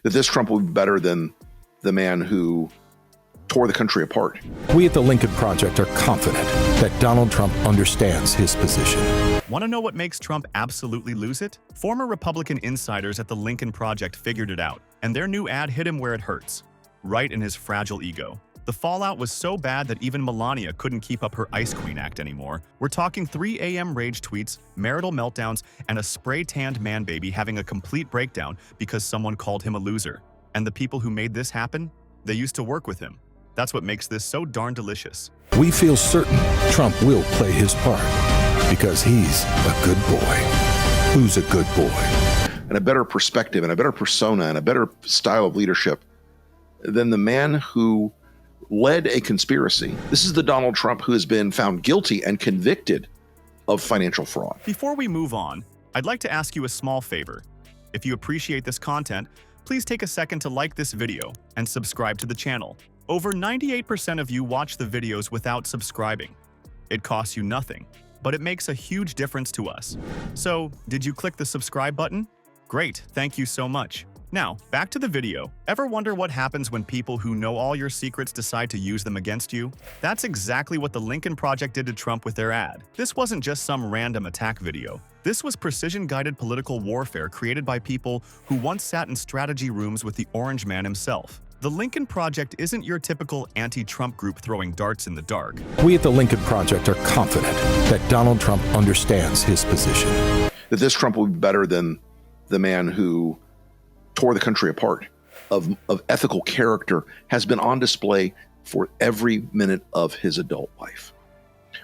that this Trump will be better than the man who tore the country apart. We at the Lincoln Project are confident that Donald Trump understands his position. Want to know what makes Trump absolutely lose it? Former Republican insiders at the Lincoln Project figured it out, and their new ad hit him where it hurts, right in his fragile ego. The fallout was so bad that even Melania couldn't keep up her Ice Queen act anymore. We're talking 3 a.m. rage tweets, marital meltdowns, and a spray-tanned man-baby having a complete breakdown because someone called him a loser. And the people who made this happen? They used to work with him. That's what makes this so darn delicious. We feel certain Trump will play his part because he's a good boy. Who's a good boy? And a better perspective and a better persona and a better style of leadership than the man who led a conspiracy. This is the Donald Trump who has been found guilty and convicted of financial fraud. Before we move on, I'd like to ask you a small favor. If you appreciate this content, please take a second to like this video and subscribe to the channel. Over 98% of you watch the videos without subscribing. It costs you nothing, but it makes a huge difference to us. So, did you click the subscribe button? Great, thank you so much. Now, back to the video. Ever wonder what happens when people who know all your secrets decide to use them against you? That's exactly what the Lincoln Project did to Trump with their ad. This wasn't just some random attack video. This was precision-guided political warfare created by people who once sat in strategy rooms with the Orange Man himself. The Lincoln Project isn't your typical anti-Trump group throwing darts in the dark. We at the Lincoln Project are confident that Donald Trump understands his position. That this Trump will be better than the man who tore the country apart, of ethical character, has been on display for every minute of his adult life.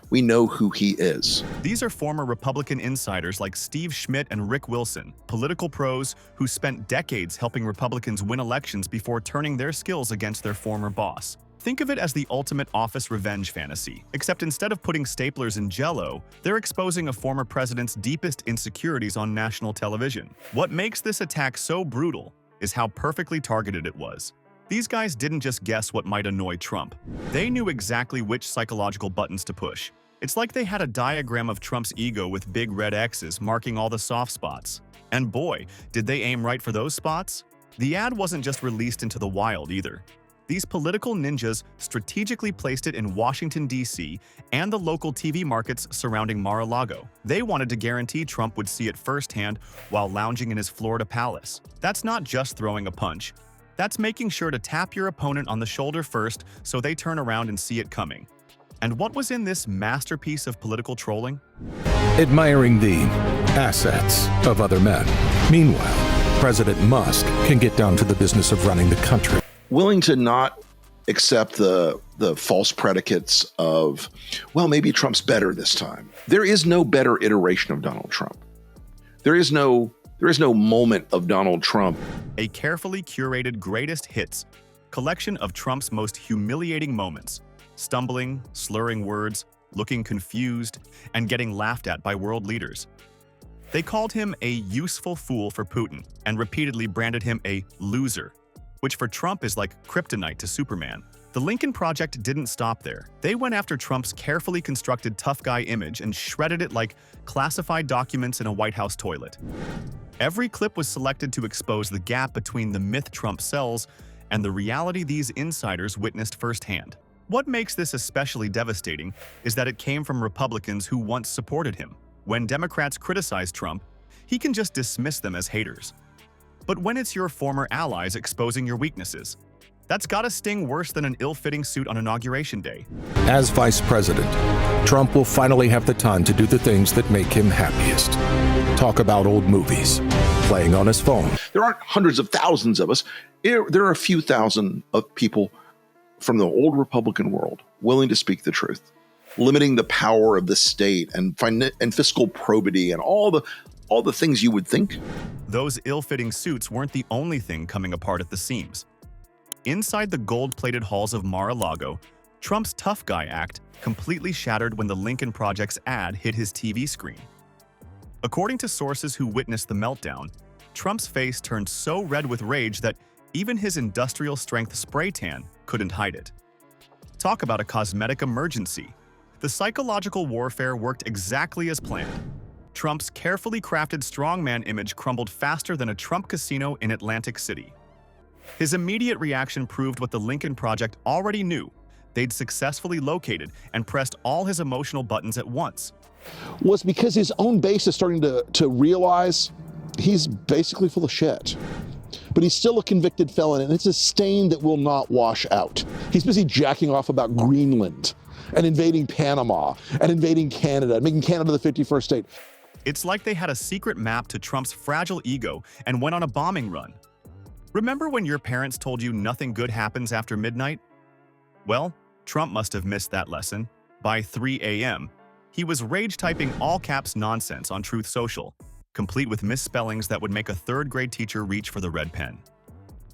We know who he is. These are former Republican insiders like Steve Schmidt and Rick Wilson, political pros who spent decades helping Republicans win elections before turning their skills against their former boss. Think of it as the ultimate office revenge fantasy, except instead of putting staplers in Jell-O, they're exposing a former president's deepest insecurities on national television. What makes this attack so brutal is how perfectly targeted it was. These guys didn't just guess what might annoy Trump. They knew exactly which psychological buttons to push. It's like they had a diagram of Trump's ego with big red X's marking all the soft spots. And boy, did they aim right for those spots? The ad wasn't just released into the wild either. These political ninjas strategically placed it in Washington, D.C. and the local TV markets surrounding Mar-a-Lago. They wanted to guarantee Trump would see it firsthand while lounging in his Florida palace. That's not just throwing a punch. That's making sure to tap your opponent on the shoulder first so they turn around and see it coming. And what was in this masterpiece of political trolling? Admiring the assets of other men. Meanwhile, President Musk can get down to the business of running the country. Willing to not accept the false predicates of, well, maybe Trump's better this time. There is no better iteration of Donald Trump. There is no moment of Donald Trump. A carefully curated greatest hits, collection of Trump's most humiliating moments, stumbling, slurring words, looking confused, and getting laughed at by world leaders. They called him a useful fool for Putin and repeatedly branded him a loser, which for Trump is like kryptonite to Superman. The Lincoln Project didn't stop there. They went after Trump's carefully constructed tough guy image and shredded it like classified documents in a White House toilet. Every clip was selected to expose the gap between the myth Trump sells and the reality these insiders witnessed firsthand. What makes this especially devastating is that it came from Republicans who once supported him. When Democrats criticize Trump, he can just dismiss them as haters. But when it's your former allies exposing your weaknesses, that's gotta sting worse than an ill-fitting suit on Inauguration Day. As vice president, Trump will finally have the time to do the things that make him happiest. Talk about old movies, playing on his phone. There aren't hundreds of thousands of us. There are a few thousand of people from the old Republican world willing to speak the truth, limiting the power of the state and fiscal probity and all the things you would think. Those ill-fitting suits weren't the only thing coming apart at the seams. Inside the gold-plated halls of Mar-a-Lago, Trump's tough guy act completely shattered when the Lincoln Project's ad hit his TV screen. According to sources who witnessed the meltdown, Trump's face turned so red with rage that even his industrial-strength spray tan couldn't hide it. Talk about a cosmetic emergency. The psychological warfare worked exactly as planned. Trump's carefully crafted strongman image crumbled faster than a Trump casino in Atlantic City. His immediate reaction proved what the Lincoln Project already knew. They'd successfully located and pressed all his emotional buttons at once. Was because his own base is starting to realize he's basically full of shit. But he's still a convicted felon, and it's a stain that will not wash out. He's busy jacking off about Greenland and invading Panama and invading Canada and making Canada the 51st state. It's like they had a secret map to Trump's fragile ego and went on a bombing run. Remember when your parents told you nothing good happens after midnight? Well, Trump must have missed that lesson. By 3 a.m., he was rage-typing all-caps nonsense on Truth Social, complete with misspellings that would make a third-grade teacher reach for the red pen.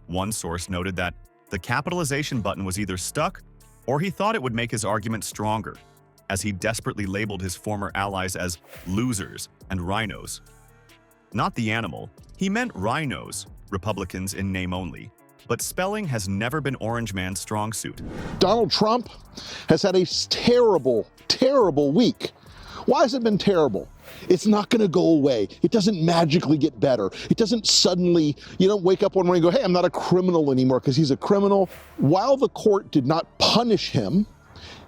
One source noted that the capitalization button was either stuck or he thought it would make his argument stronger, as he desperately labeled his former allies as losers and rhinos. Not the animal, he meant rhinos, Republicans in name only. But spelling has never been Orange Man's strong suit. Donald Trump has had a terrible, terrible week. Why has it been terrible? It's not going to go away. It doesn't magically get better. It doesn't suddenly, you don't wake up one morning and go, hey, I'm not a criminal anymore, because he's a criminal. While the court did not punish him,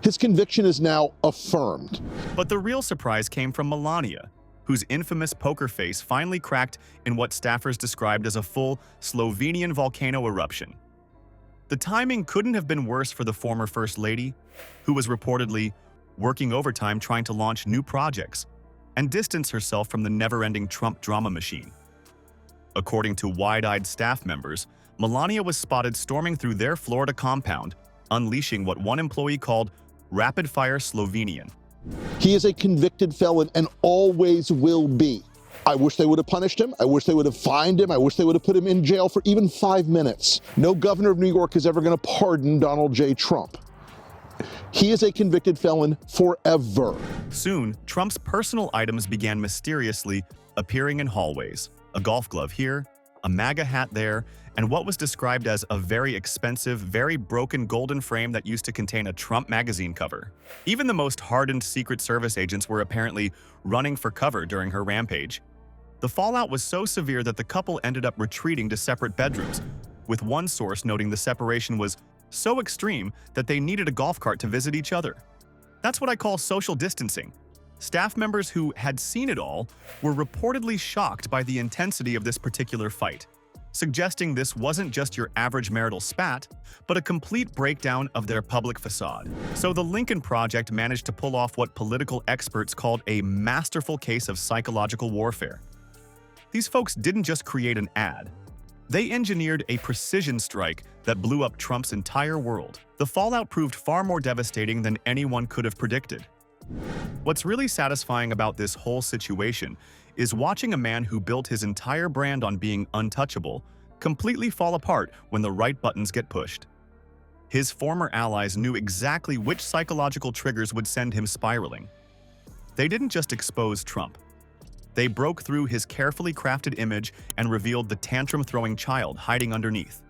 his conviction is now affirmed. But the real surprise came from Melania, whose infamous poker face finally cracked in what staffers described as a full Slovenian volcano eruption. The timing couldn't have been worse for the former First Lady, who was reportedly working overtime trying to launch new projects and distance herself from the never-ending Trump drama machine. According to wide-eyed staff members, Melania was spotted storming through their Florida compound, unleashing what one employee called rapid-fire Slovenian. He is a convicted felon and always will be. I wish they would have punished him. I wish they would have fined him. I wish they would have put him in jail for even 5 minutes. No governor of New York is ever going to pardon Donald J. Trump. He is a convicted felon forever. Soon, Trump's personal items began mysteriously appearing in hallways. A golf glove here, a MAGA hat there, and what was described as a very expensive, very broken golden frame that used to contain a Trump magazine cover. Even the most hardened Secret Service agents were apparently running for cover during her rampage. The fallout was so severe that the couple ended up retreating to separate bedrooms, with one source noting the separation was so extreme that they needed a golf cart to visit each other. That's what I call social distancing. Staff members who had seen it all were reportedly shocked by the intensity of this particular fight, suggesting this wasn't just your average marital spat, but a complete breakdown of their public facade. So the Lincoln Project managed to pull off what political experts called a masterful case of psychological warfare. These folks didn't just create an ad. They engineered a precision strike that blew up Trump's entire world. The fallout proved far more devastating than anyone could have predicted. What's really satisfying about this whole situation is watching a man who built his entire brand on being untouchable completely fall apart when the right buttons get pushed. His former allies knew exactly which psychological triggers would send him spiraling. They didn't just expose Trump. They broke through his carefully crafted image and revealed the tantrum-throwing child hiding underneath.